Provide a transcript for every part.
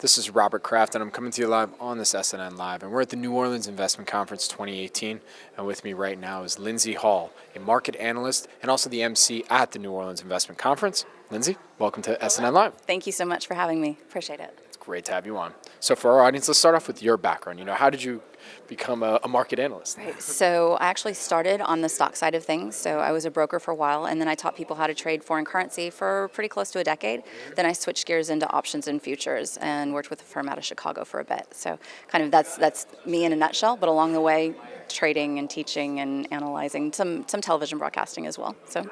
This is Robert Kraft, and I'm coming to you live on this SNN Live. And we're at the New Orleans Investment Conference 2018. And with me right now is Lindsay Hall, a market analyst and also the MC at the New Orleans Investment Conference. Lindsay, welcome to SNN Live. Thank you so much for having me. Appreciate it. It's great to have you on. So for our audience, let's start off with your background. How did you become a market analyst? Right. So I actually started on the stock side of things. So I was a broker for a while, and then I taught people how to trade foreign currency for pretty close to a decade. Then I switched gears into options and futures and worked with a firm out of Chicago for a bit. So kind of that's me in a nutshell, but along the way, trading and teaching and analyzing, some television broadcasting as well. So,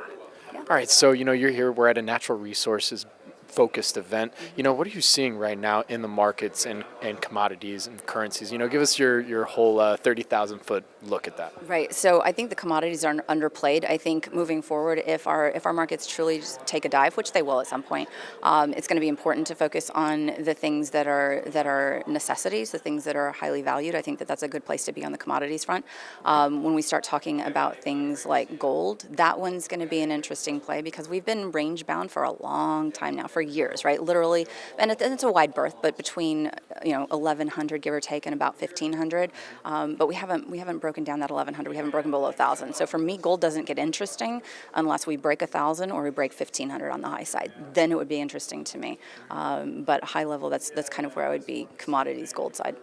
yeah. All right, so you're here, we're at a natural resources focused event. What are you seeing right now in the markets and commodities and currencies? Give us your whole 30,000 foot look at that. Right. So I think the commodities are underplayed. I think moving forward, if our markets truly just take a dive, which they will at some point, it's going to be important to focus on the things that are necessities, the things that are highly valued. I think that's a good place to be on the commodities front. When we start talking about things like gold, that one's going to be an interesting play because we've been range bound for a long time now, for years, right? Literally, and it's a wide berth, but between 1,100 give or take and about 1,500. But we haven't broken down that 1,100. We haven't broken below 1,000. So for me, gold doesn't get interesting unless we break 1,000 or we break 1,500 on the high side. Then it would be interesting to me. But high level, that's kind of where I would be. Commodities, gold side.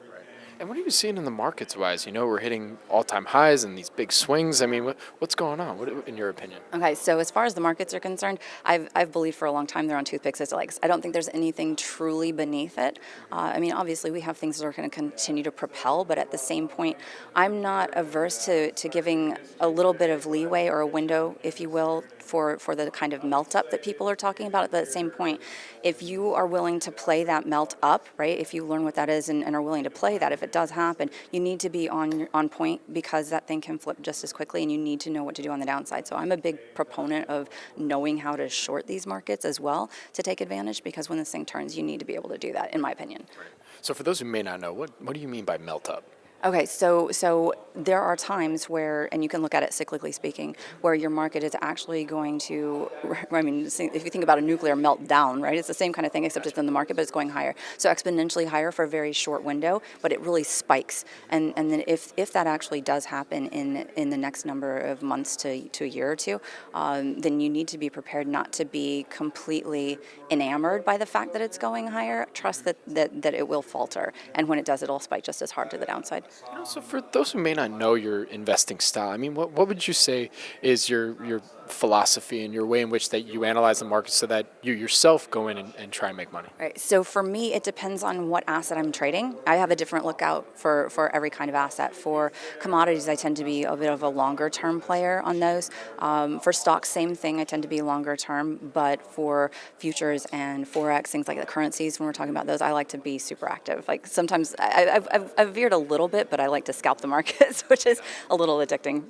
And what are you seeing in the markets wise? We're hitting all-time highs and these big swings. I mean, what's going on? What, in your opinion? Okay, so as far as the markets are concerned, I've believed for a long time they're on toothpicks as legs. I don't think there's anything truly beneath it. Obviously we have things that are going to continue to propel, but at the same point, I'm not averse to giving a little bit of leeway or a window, if you will, for the kind of melt up that people are talking about. At the same point, if you are willing to play that melt up, right, if you learn what that is and are willing to play that, if it does happen, you need to be on point because that thing can flip just as quickly and you need to know what to do on the downside. So I'm a big proponent of knowing how to short these markets as well to take advantage, because when this thing turns, you need to be able to do that, in my opinion. Right. So for those who may not know, what do you mean by melt up? Okay, so there are times where, and you can look at it cyclically speaking, where your market is actually going to, if you think about a nuclear meltdown, right, it's the same kind of thing except it's in the market, but it's going higher. So exponentially higher for a very short window, but it really spikes. And then if that actually does happen in the next number of months to a year or two, then you need to be prepared not to be completely enamored by the fact that it's going higher. Trust that it will falter. And when it does, it'll spike just as hard to the downside. So for those who may not know your investing style, what would you say is your philosophy and your way in which that you analyze the market so that you yourself go in and try and make money? Right. So for me, it depends on what asset I'm trading. I have a different lookout for every kind of asset. For commodities, I tend to be a bit of a longer term player on those. For stocks, same thing. I tend to be longer term. But for futures and Forex, things like the currencies, when we're talking about those, I like to be super active. Like sometimes I've veered a little bit, but I like to scalp the markets, which is a little addicting.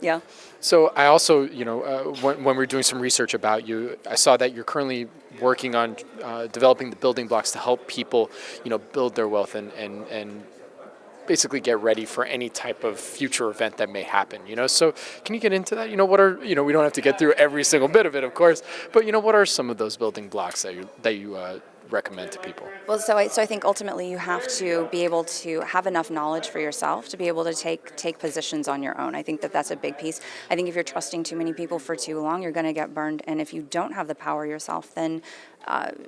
Yeah. So I also, when we were doing some research about you, I saw that you're currently working on developing the building blocks to help people, build their wealth and basically get ready for any type of future event that may happen. So can you get into that? What are, we don't have to get through every single bit of it, of course, but what are some of those building blocks that you recommend to people? Well, so I think ultimately you have to be able to have enough knowledge for yourself to be able to take positions on your own. I think that's a big piece. I think if you're trusting too many people for too long, you're going to get burned. And if you don't have the power yourself, then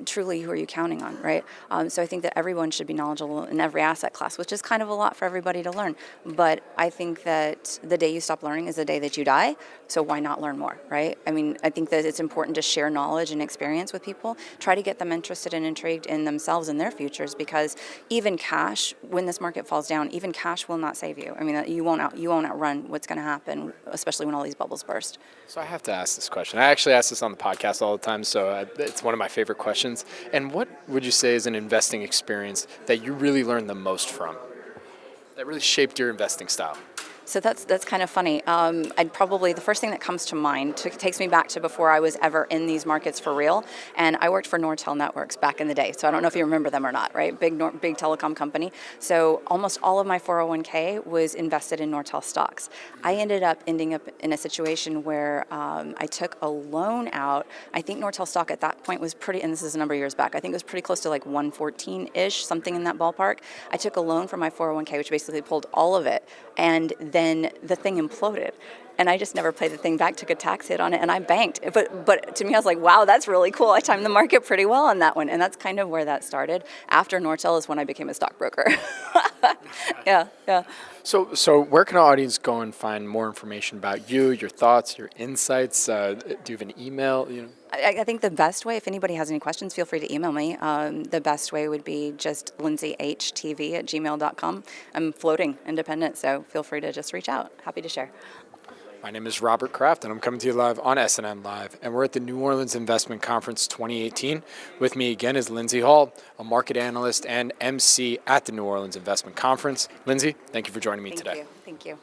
truly, who are you counting on, right? So I think that everyone should be knowledgeable in every asset class, which is kind of a lot for everybody to learn. But I think that the day you stop learning is the day that you die. So why not learn more, right? I think that it's important to share knowledge and experience with people. Try to get them interested and intrigued in themselves and their futures, because even cash, when this market falls down, even cash will not save you. You won't outrun what's going to happen, especially when all these bubbles burst. So I have to ask this question. I actually ask this on the podcast all the time, so it's one of my favorite questions. And what would you say is an investing experience that you really learned the most from, that really shaped your investing style? So that's kind of funny. I'd probably, the first thing that comes to mind takes me back to before I was ever in these markets for real, and I worked for Nortel Networks back in the day. So I don't know if you remember them or not, right? Big telecom company. So almost all of my 401k was invested in Nortel stocks. I ending up in a situation where I took a loan out. I think Nortel stock at that point was pretty, and this is a number of years back, I think it was pretty close to like 114-ish, something in that ballpark. I took a loan from my 401k, which basically pulled all of it, and then the thing imploded. And I just never paid the thing back, took a tax hit on it, and I banked. But to me, I was like, wow, that's really cool. I timed the market pretty well on that one. And that's kind of where that started. After Nortel is when I became a stockbroker. Yeah. So where can our audience go and find more information about you, your thoughts, your insights? Do you have an email? I think the best way, if anybody has any questions, feel free to email me. The best way would be just lindsayhtv@gmail.com. I'm floating independent, so feel free to just reach out. Happy to share. My name is Robert Kraft, and I'm coming to you live on SNN Live. And we're at the New Orleans Investment Conference 2018. With me again is Lindsay Hall, a market analyst and MC at the New Orleans Investment Conference. Lindsay, thank you for joining me today. Thank you.